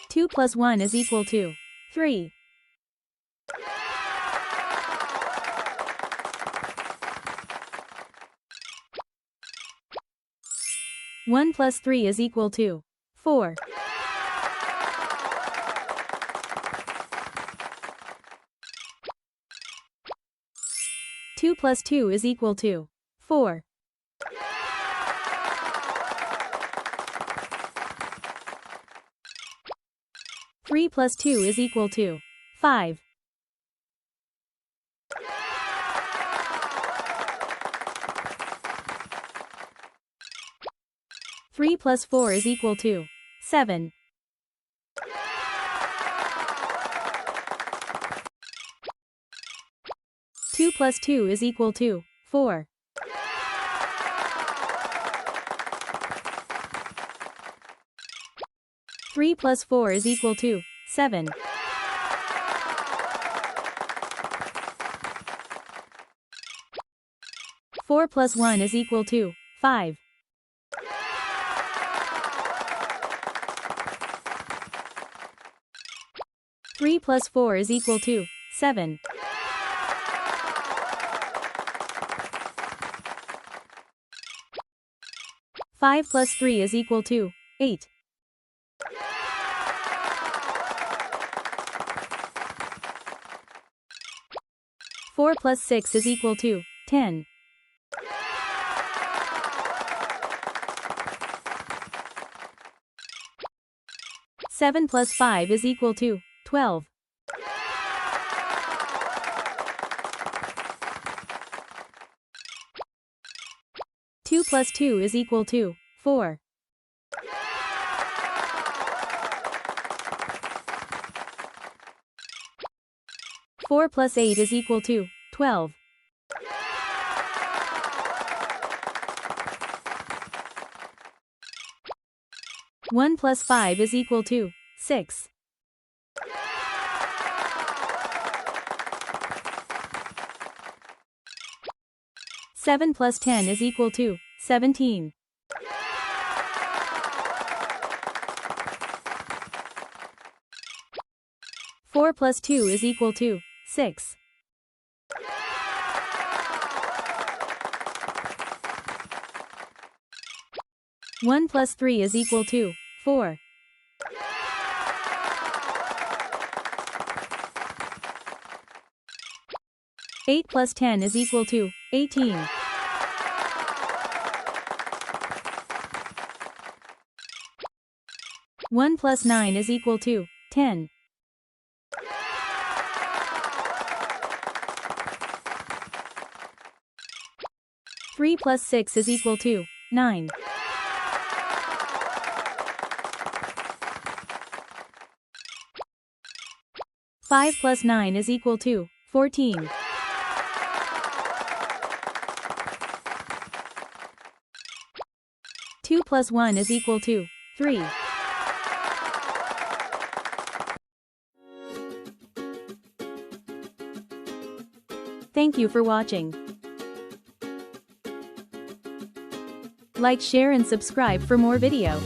2 plus 1 is equal to 3. 1 plus 3 is equal to 4. 2 plus 2 is equal to 4. 3 plus 2 is equal to 5. 3 plus 4 is equal to 7. 2 plus 2 is equal to 4. 3 plus 4 is equal to 7. 4 plus 1 is equal to 5. 3 plus 4 is equal to 7. 5 plus 3 is equal to 8. 4 plus 6 is equal to 10. 7 plus 5 is equal to 12. 2 plus 2 is equal to 4. 4 plus 8 is equal to 12. 1 plus 5 is equal to 6. 7 plus 10 is equal to 17. 4 plus 2 is equal to 6. 1 plus 3 is equal to 4. 8 plus 10 is equal to 18. 1 plus 9 is equal to 10. 3 plus 6 is equal to 9. 5 plus 9 is equal to 14. 2 plus 1 is equal to 3. Thank you for watching. Like, share and subscribe for more video.